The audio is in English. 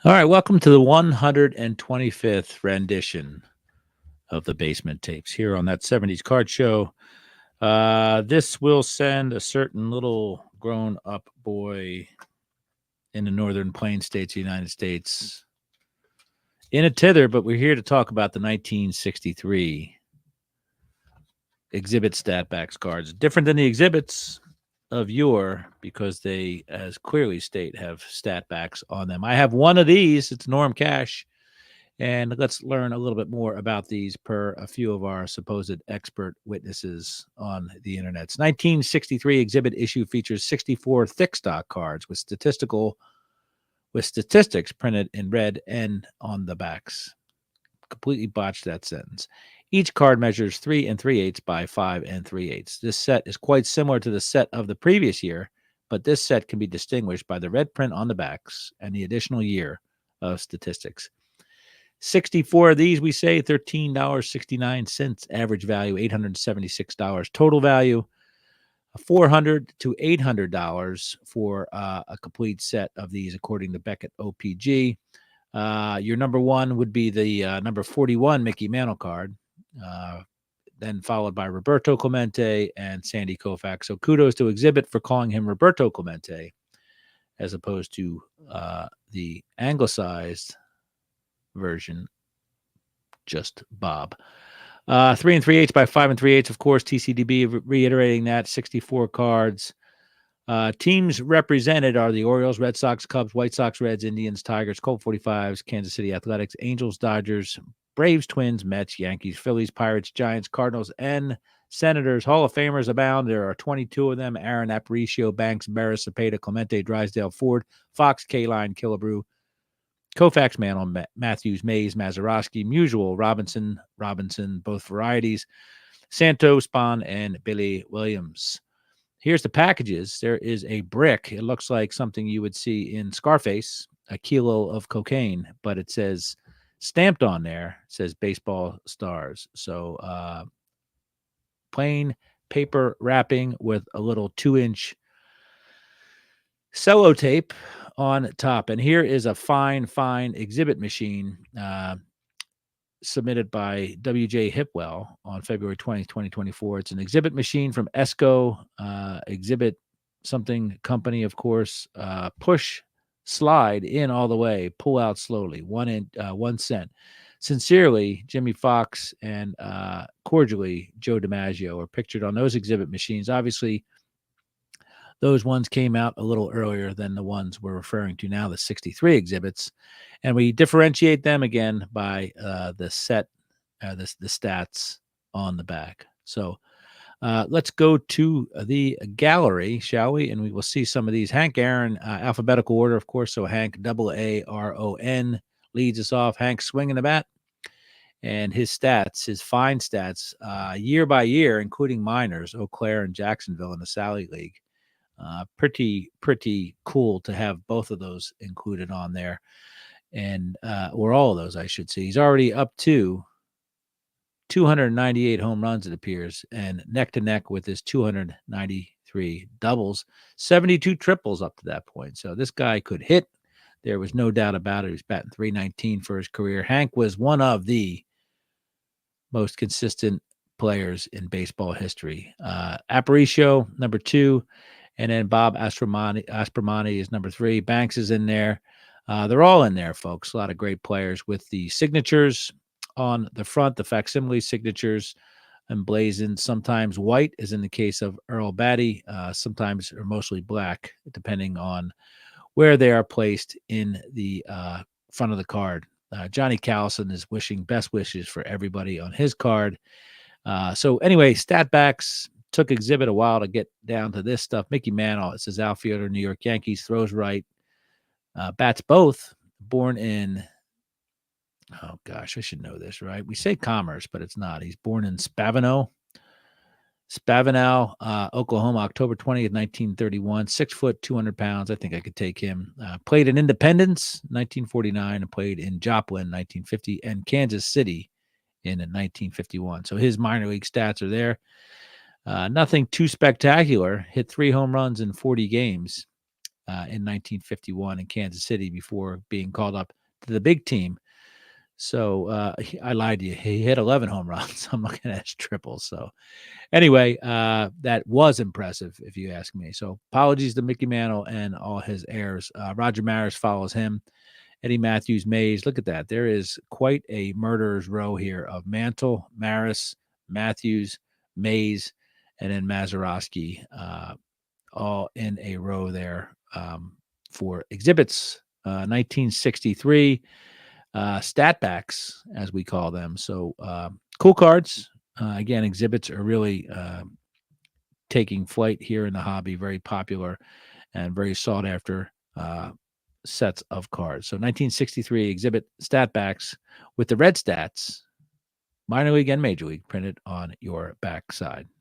All right, welcome to the 125th rendition of the Basement Tapes here on that 70s card show. This will send a certain little grown up boy in the northern plain states of the United States in a tither, but we're here to talk about the 1963 exhibit statbacks cards. Different than the exhibits of yore because they, as clearly state, have statbacks on them. I have one of these. It's Norm Cash. And let's learn a little bit more about these per a few of our supposed expert witnesses on the internet. 1963 exhibit issue features 64 thick stock cards with statistics printed in red and on the backs. Completely botched that sentence. Each card measures 3 3/8 by 5 3/8. This set is quite similar to the set of the previous year, but this set can be distinguished by the red print on the backs and the additional year of statistics. 64 of these, we say $13.69 average value, $876 total value, $400 to $800 for a complete set of these, according to Beckett OPG. Your number one would be the number 41 Mickey Mantle card, then followed by Roberto Clemente and Sandy Koufax. So kudos to Exhibit for calling him Roberto Clemente as opposed to the anglicized version, just Bob. 3 3/8 by 5 3/8, of course. TCDB reiterating that. 64 cards. Teams represented are the Orioles, Red Sox, Cubs, White Sox, Reds, Indians, Tigers, Colt 45s, Kansas City Athletics, Angels, Dodgers, Braves, Twins, Mets, Yankees, Phillies, Pirates, Giants, Cardinals, and Senators. Hall of Famers abound. There are 22 of them. Aaron, Aparicio, Banks, Barris, Cepeda, Clemente, Drysdale, Ford, Fox, Kaline, Killebrew, Koufax, Mantle, Matthews, Mays, Mazeroski, Musial, Robinson, both varieties, Santos, Spahn, and Billy Williams. Here's the packages. There is a brick. It looks like something you would see in Scarface, a kilo of cocaine, but it says stamped on there, it says baseball stars. So plain paper wrapping with a little 2-inch cello tape on top. And here is a fine exhibit machine submitted by W.J. Hipwell on February 20th, 2024. It's an exhibit machine from ESCO, exhibit something company, of course. Push, slide in all the way, pull out slowly, 1 cent. Sincerely, Jimmy Fox and cordially, Joe DiMaggio are pictured on those exhibit machines. Obviously, those ones came out a little earlier than the ones we're referring to now, the 63 exhibits. And we differentiate them again by the set, the stats on the back. So let's go to the gallery, shall we? And we will see some of these. Hank Aaron, alphabetical order, of course. So Hank, Aaron, leads us off. Hank swinging the bat. And his stats, his fine stats, year by year, including minors, Eau Claire and Jacksonville in the Sally League. Pretty cool to have both of those included on there, and or all of those, I should say. He's already up to 298 home runs, it appears, and neck to neck with his 293 doubles, 72 triples up to that point. So this guy could hit. There was no doubt about it. He was batting .319 for his career. Hank was one of the most consistent players in baseball history. Aparicio, number 2. And then Bob Aspromani is number 3. Banks is in there. They're all in there, folks. A lot of great players with the signatures on the front, the facsimile signatures emblazoned, sometimes white, as in the case of Earl Batty, sometimes or mostly black, depending on where they are placed in the front of the card. Johnny Callison is wishing best wishes for everybody on his card. So anyway, Statbacks took exhibit a while to get down to this stuff. Mickey Mantle, it says outfielder, New York Yankees, throws right, bats both, born in, oh gosh, I should know this, right? We say Commerce, but it's not. He's born in Spavano, Oklahoma, October 20th, 1931, 6 foot, 200 pounds. I think I could take him. Played in Independence, 1949, and played in Joplin, 1950, and Kansas City in 1951. So his minor league stats are there. Nothing too spectacular. Hit 3 home runs in 40 games. in 1951 in Kansas City before being called up to the big team. So I lied to you. He hit 11 home runs. I'm looking at his triples. So anyway, that was impressive, if you ask me. So apologies to Mickey Mantle and all his heirs. Roger Maris follows him. Eddie Matthews, Mays. Look at that. There is quite a murderer's row here of Mantle, Maris, Matthews, Mays, and then Mazeroski, all in a row there for exhibits. 1963 statbacks, as we call them. So cool cards. Again, exhibits are really taking flight here in the hobby, very popular and very sought after sets of cards. So 1963 exhibit stat backs with the red stats, minor league and major league, printed on your back side.